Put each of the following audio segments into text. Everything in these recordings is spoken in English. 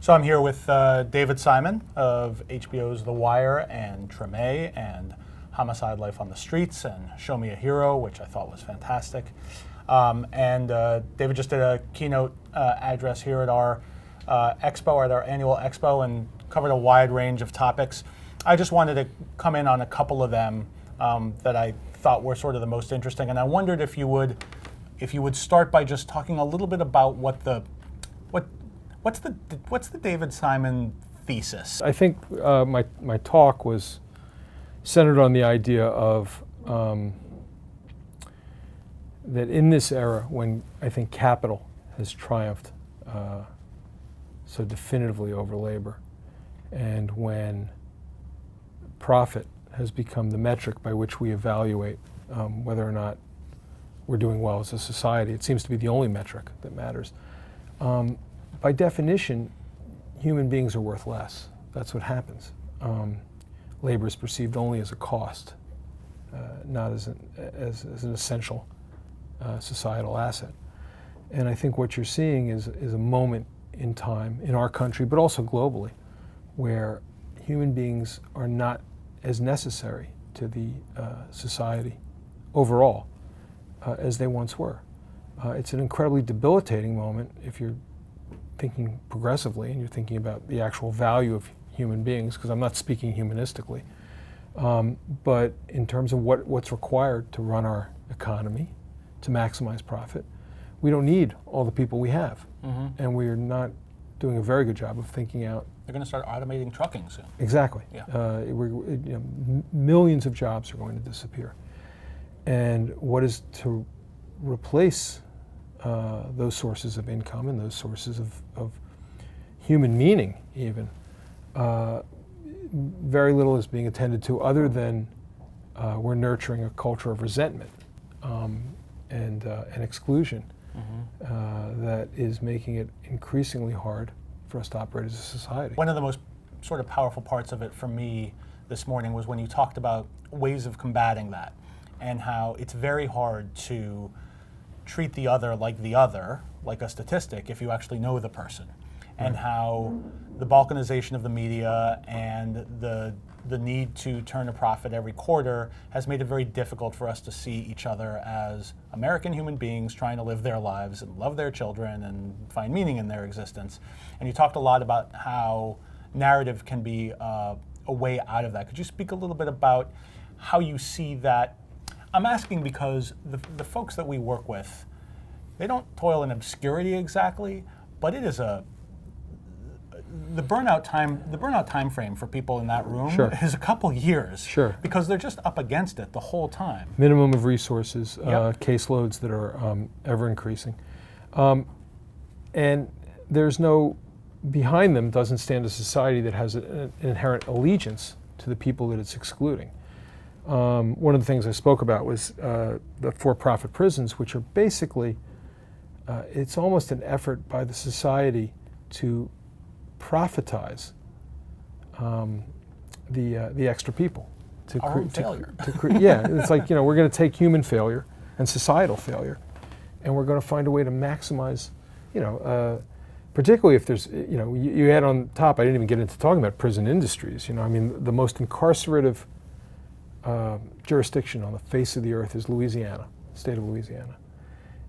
So I'm here with David Simon of HBO's The Wire and Treme and Homicide: Life on the Streets and Show Me a Hero, which I thought was fantastic. David just did a keynote address here at our Expo, at our annual Expo, and covered a wide range of topics. I just wanted to come in on a couple of them that I thought were sort of the most interesting, and I wondered if you would start by just talking a little bit about what's the David Simon thesis? I think my talk was centered on the idea of that in this era, when I think capital has triumphed so definitively over labor, and when profit has become the metric by which we evaluate whether or not we're doing well as a society, it seems to be the only metric that matters. By definition, human beings are worth less. That's what happens. Labor is perceived only as a cost, not as an essential societal asset. And I think what you're seeing is a moment in time in our country, but also globally, where human beings are not as necessary to the society overall as they once were. It's an incredibly debilitating moment if you're thinking progressively and you're thinking about the actual value of human beings, because I'm not speaking humanistically, but in terms of what's required to run our economy, to maximize profit, we don't need all the people we have. Mm-hmm. And we're not doing a very good job of thinking out. They're going to start automating trucking soon. Exactly. Yeah. Millions of jobs are going to disappear. And what is to replace those sources of income and those sources of human meaning even, very little is being attended to, other than we're nurturing a culture of resentment and exclusion. Mm-hmm. That is making it increasingly hard for us to operate as a society. One of the most sort of powerful parts of it for me this morning was when you talked about ways of combating that, and how it's very hard to treat the other, like a statistic, if you actually know the person. And how the balkanization of the media and the need to turn a profit every quarter has made it very difficult for us to see each other as American human beings trying to live their lives and love their children and find meaning in their existence. And you talked a lot about how narrative can be a way out of that. Could you speak a little bit about how you see that? I'm asking because the folks that we work with, they don't toil in obscurity exactly, but it is the burnout time frame for people in that room Sure. is a couple years. Sure. Because they're just up against it the whole time. Minimum of resources, Yep. caseloads that are ever increasing. And there's behind them doesn't stand a society that has an inherent allegiance to the people that it's excluding. One of the things I spoke about was the for-profit prisons, which are basically, it's almost an effort by the society to profitize the extra people. Our own failure. Yeah, it's like, we're going to take human failure and societal failure, and we're going to find a way to maximize, particularly if there's, you had on top, I didn't even get into talking about prison industries. The most incarcerative jurisdiction on the face of the earth is Louisiana, the state of Louisiana.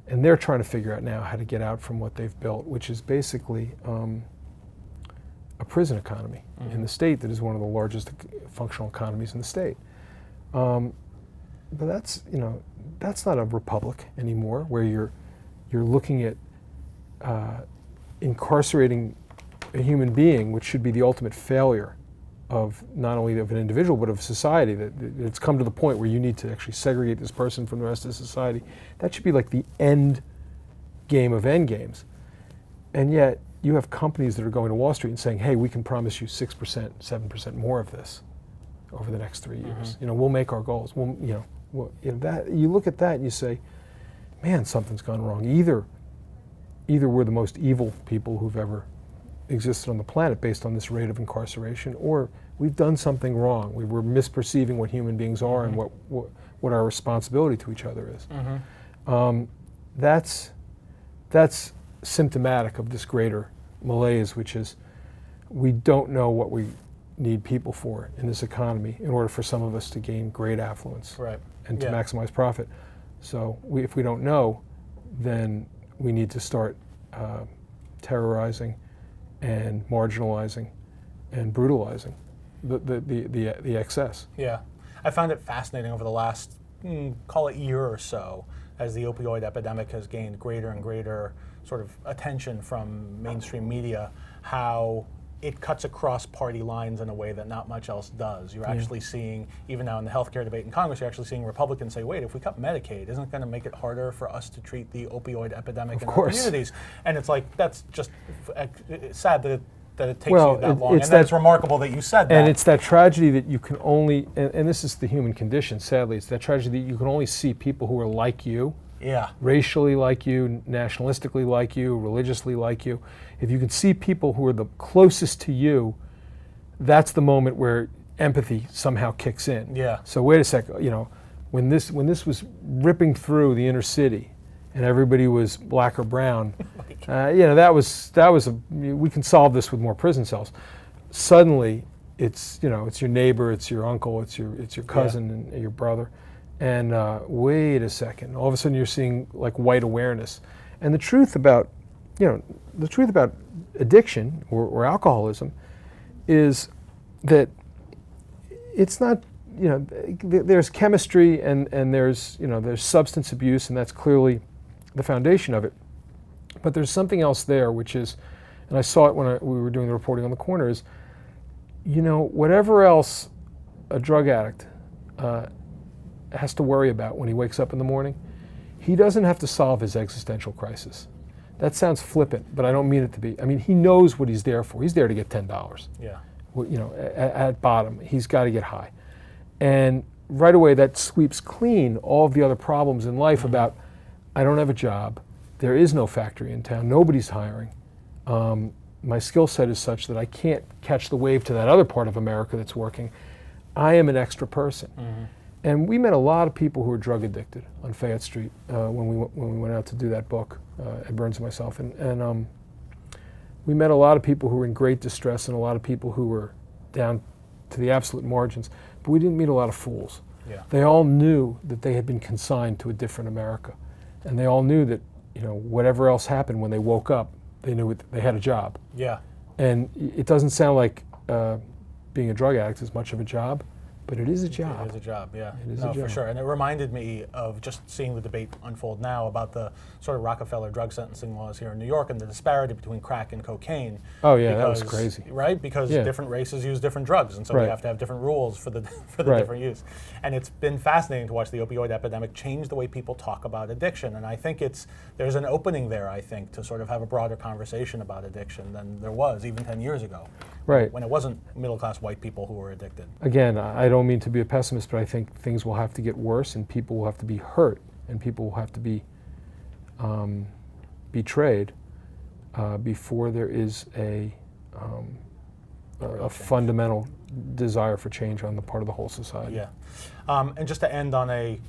And they're trying to figure out now how to get out from what they've built, which is basically a prison economy in the state that is one of the largest functional economies in the state. But that's not a republic anymore, where you're looking at incarcerating a human being, which should be the ultimate failure of not only of an individual but of society. That it's come to the point where you need to actually segregate this person from the rest of society. That should be like the end game of end games. And yet you have companies that are going to Wall Street and saying, hey, we can promise you 6%, 7% more of this over the next 3 years. Mm-hmm. We'll make our goals. That you look at that and you say, man, something's gone wrong. Either we're the most evil people who've ever existed on the planet based on this rate of incarceration, or we've done something wrong. We're misperceiving what human beings are and what our responsibility to each other is. Mm-hmm. That's symptomatic of this greater malaise, which is we don't know what we need people for in this economy in order for some of us to gain great affluence Right. and to Yeah. maximize profit. So if we don't know, then we need to start terrorizing and marginalizing and brutalizing the excess. Yeah. I found it fascinating over the last, call it year or so, as the opioid epidemic has gained greater and greater sort of attention from mainstream media, how it cuts across party lines in a way that not much else does. You're actually seeing, even now in the healthcare debate in Congress, you're actually seeing Republicans say, wait, if we cut Medicaid, isn't it going to make it harder for us to treat the opioid epidemic in our communities? And it's like, that's just sad that it takes you that long. And it's remarkable that you said that. And it's that tragedy that you can only, and this is the human condition, sadly, it's that tragedy that you can only see people who are like you, racially like you, nationalistically like you, religiously like you. If you can see people who are the closest to you, that's the moment where empathy somehow kicks in. Yeah. So wait a sec, when this was ripping through the inner city, and everybody was black or brown, that was we can solve this with more prison cells. Suddenly, it's your neighbor, it's your uncle, it's your cousin and your brother. And wait a second, all of a sudden you're seeing like white awareness. And the truth about addiction or alcoholism is that it's not, there's chemistry and there's substance abuse, and that's clearly the foundation of it. But there's something else there, which is, and I saw it when we were doing the reporting on the corner, is, whatever else a drug addict has to worry about when he wakes up in the morning, he doesn't have to solve his existential crisis. That sounds flippant, but I don't mean it to be. I mean, he knows what he's there for. He's there to get $10. Yeah. At bottom, he's got to get high. And right away, that sweeps clean all of the other problems in life about, I don't have a job, there is no factory in town, nobody's hiring. My skill set is such that I can't catch the wave to that other part of America that's working. I am an extra person. And we met a lot of people who were drug addicted on Fayette Street when we went out to do that book, Ed Burns and myself. And we met a lot of people who were in great distress and a lot of people who were down to the absolute margins. But we didn't meet a lot of fools. Yeah. They all knew that they had been consigned to a different America. And they all knew that, whatever else happened when they woke up, they knew they had a job. Yeah. And it doesn't sound like being a drug addict is much of a job, but it is a job. It is a job, yeah. It is no, a job. for sure. And it reminded me of just seeing the debate unfold now about the sort of Rockefeller drug sentencing laws here in New York and the disparity between crack and cocaine. Oh yeah, that was crazy. Right? Because different races use different drugs, and so we have to have different rules for the different use. And it's been fascinating to watch the opioid epidemic change the way people talk about addiction. And I think there's an opening there, I think, to sort of have a broader conversation about addiction than there was even 10 years ago. Right. When it wasn't middle-class white people who were addicted. Again, I don't mean to be a pessimist, but I think things will have to get worse, and people will have to be hurt, and people will have to be betrayed before there is a fundamental desire for change on the part of the whole society. Yeah. And just to end on a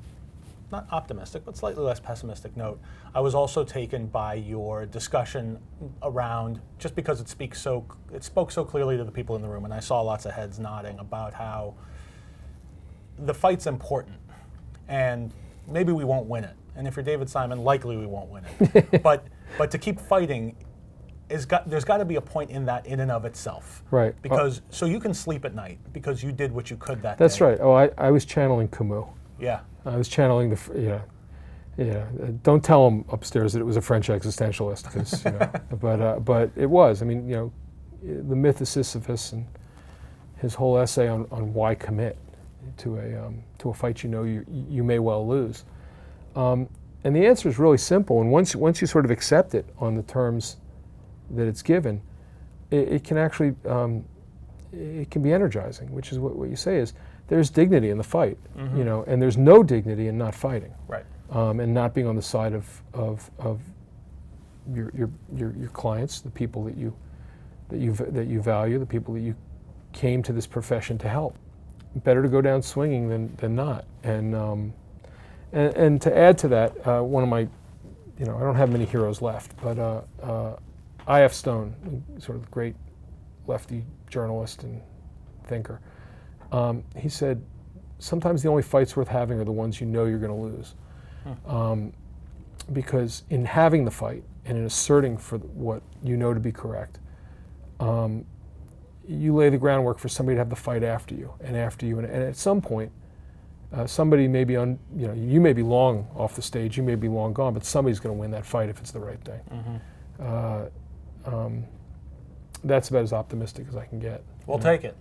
not optimistic, but slightly less pessimistic note, I was also taken by your discussion around, just because it spoke so clearly to the people in the room, and I saw lots of heads nodding about how the fight's important, and maybe we won't win it. And if you're David Simon, likely we won't win it. but to keep fighting, there's got to be a point in that in and of itself. Right. Because so you can sleep at night because you did what you could that That's day. right. Oh, I was channeling Camus. Yeah. I was channeling don't tell him upstairs that it was a French existentialist, because but it was. I mean, the myth of Sisyphus and his whole essay on why commit to a fight you may well lose. And the answer is really simple. And once you sort of accept it on the terms that it's given, it can actually it can be energizing. Which is what you say is, there's dignity in the fight, and there's no dignity in not fighting, right? And not being on the side of your clients, the people that you value, the people that you came to this profession to help. Better to go down swinging than not. And to add to that, one of my, I don't have many heroes left, but I.F. Stone, sort of the great lefty journalist and thinker. He said, sometimes the only fights worth having are the ones you know you're going to lose. Because in having the fight and in asserting for what you know to be correct, you lay the groundwork for somebody to have the fight after you, and at some point, somebody may be you may be long off the stage, you may be long gone, but somebody's going to win that fight if it's the right thing. That's about as optimistic as I can get. We'll take it.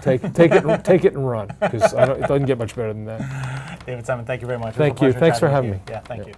Take it and run, because it doesn't get much better than that. David Simon, thank you very much. Thank you. Thanks for having me. Yeah, thank you.